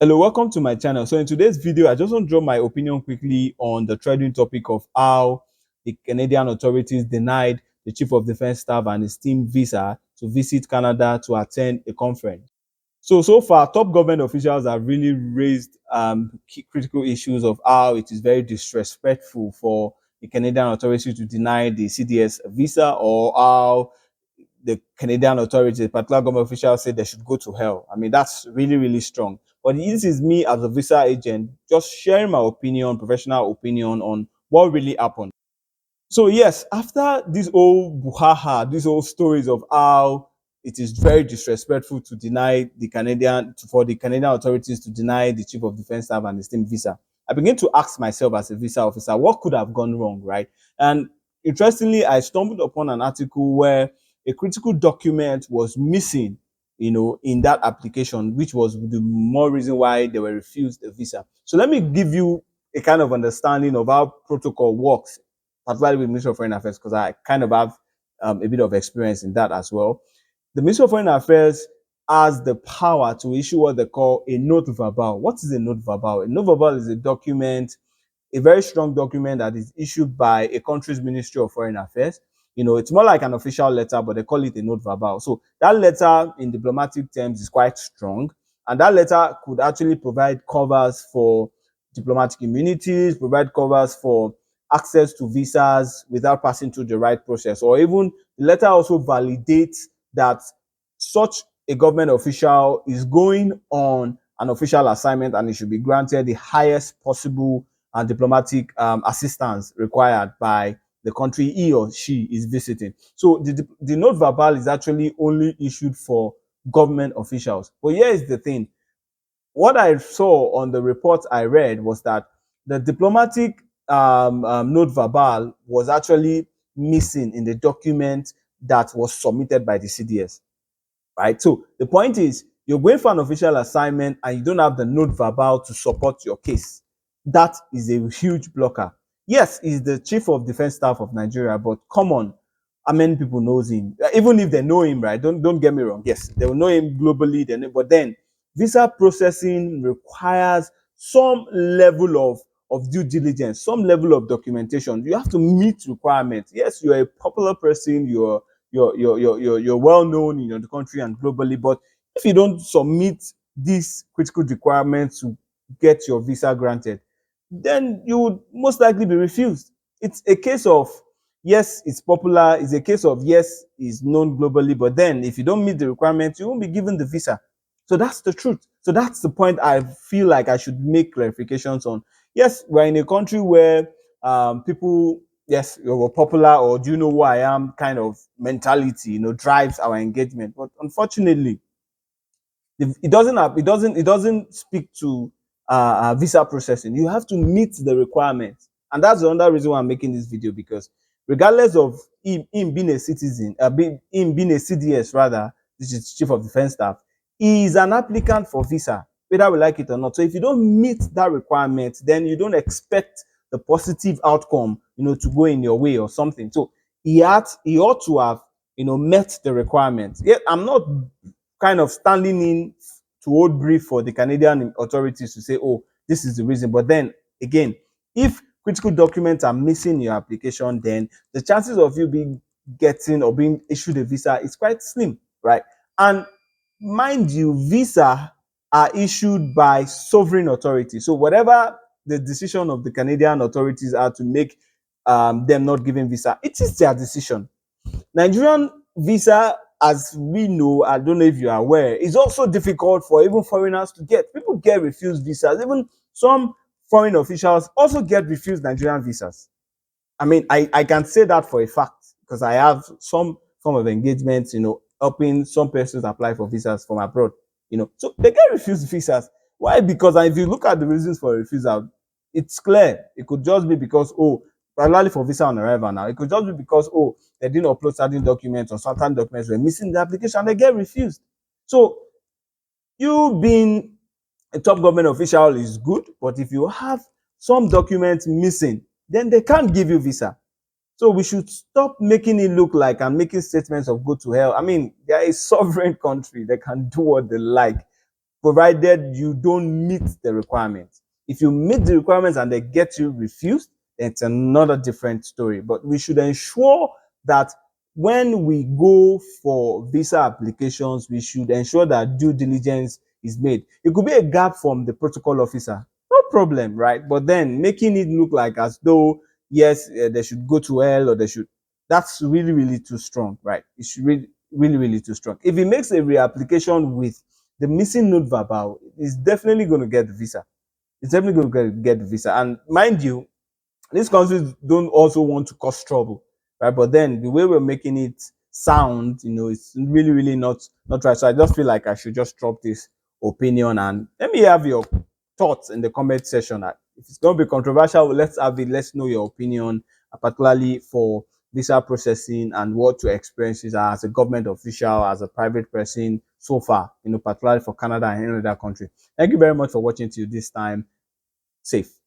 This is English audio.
Hello, welcome to my channel. So in today's video, I just want to draw my opinion quickly on the trending topic of how the Canadian authorities denied the Chief of Defense Staff and his team visa to visit Canada to attend a conference. So far, top government officials have really raised critical issues of how it is very disrespectful for the Canadian authorities to deny the CDS visa, or how the Canadian authorities, particular government officials, say they should go to hell. I mean, that's really, really strong. But this is me as a visa agent, just sharing my opinion, professional opinion on what really happened. So yes, after this old buhaha, these old stories of how it is very disrespectful to deny the for the Canadian authorities to deny the Chief of Defense Staff and his team visa, I begin to ask myself as a visa officer, what could have gone wrong, right? And interestingly, I stumbled upon an article where a critical document was missing, in that application, which was the more reason why they were refused the visa. So let me give you a kind of understanding of how protocol works, particularly with Ministry of Foreign Affairs, because I kind of have a bit of experience in that as well. The Ministry of Foreign Affairs has the power to issue what they call a note verbal. What is a note verbal? A note verbal is a document, a very strong document that is issued by a country's Ministry of Foreign Affairs. It's more like an official letter, but they call it a note verbal. So that letter, in diplomatic terms, is quite strong, and that letter could actually provide covers for diplomatic immunities, provide covers for access to visas without passing through the right process, or even the letter also validates that such a government official is going on an official assignment and it should be granted the highest possible diplomatic assistance required by the country he or she is visiting. So the note verbal is actually only issued for government officials. But here is the thing. What I saw on the report I read was that the diplomatic note verbal was actually missing in the document that was submitted by the CDS, right? So the point is, you're going for an official assignment and you don't have the note verbal to support your case. That is a huge blocker. Yes, he's the Chief of Defense Staff of Nigeria, but come on, how many people knows him? Even if they know him, right? Don't get me wrong. Yes, they will know him globally, but then visa processing requires some level of due diligence, some level of documentation. You have to meet requirements. Yes, you're a popular person, you're well known in the country and globally, but if you don't submit these critical requirements to get your visa granted, then you would most likely be refused. It's a case of, yes, it's popular. It's a case of, yes, it's known globally, but then if you don't meet the requirements, you won't be given the visa. So that's the truth. So that's the point I feel like I should make clarifications on. Yes, we're in a country where people, yes, you're popular, or do you know who I am kind of mentality, drives our engagement. But unfortunately, it doesn't speak to visa processing. You have to meet the requirements, and that's another reason why I'm making this video, because regardless of him being a citizen, him being a CDS rather, which is Chief of Defense Staff, he is an applicant for visa, whether we like it or not. So if you don't meet that requirement, then you don't expect the positive outcome, to go in your way or something. So he ought to have, met the requirements. Yet I'm not kind of standing in to hold brief for the Canadian authorities to say, oh, this is the reason. But then again, if critical documents are missing in your application, then the chances of you being getting or being issued a visa is quite slim, right? And mind you, visa are issued by sovereign authority. So whatever the decision of the Canadian authorities are to make them not giving visa, it is their decision. Nigerian visa, as we know, I don't know if you are aware, is also difficult for even foreigners to get. People get refused visas. Even some foreign officials also get refused Nigerian visas. I mean, I can say that for a fact because I have some form of engagement, helping some persons apply for visas from abroad. So they get refused visas. Why? Because if you look at the reasons for refusal, it's clear. It could just be because, oh, primarily for visa on arrival now, it could just be because, oh, they didn't upload certain documents or certain documents were missing in the application, they get refused. So you being a top government official is good, but if you have some documents missing, then they can't give you visa. So we should stop making it look like and making statements of go to hell. I mean, they are a sovereign country. They can do what they like. provided you don't meet the requirements. If you meet the requirements and they get you refused, then it's another different story. But we should ensure that when we go for visa applications, we should ensure that due diligence is made. It could be a gap from the protocol officer, no problem, right? But then making it look like as though, yes, they should go to hell or they should, that's really, really too strong, right? It should really, really, really too strong. If he makes a reapplication with the missing note verbal, is definitely going to get the visa. It's definitely going to get the visa. And mind you, these countries don't also want to cause trouble, right? But then the way we're making it sound, it's really, really not right. So I just feel like I should just drop this opinion and let me have your thoughts in the comment section. If it's going to be controversial, let's have it. Let's know your opinion, particularly for visa processing and what your experiences are as a government official, as a private person so far, particularly for Canada and any other country. Thank you very much for watching till this time. Safe.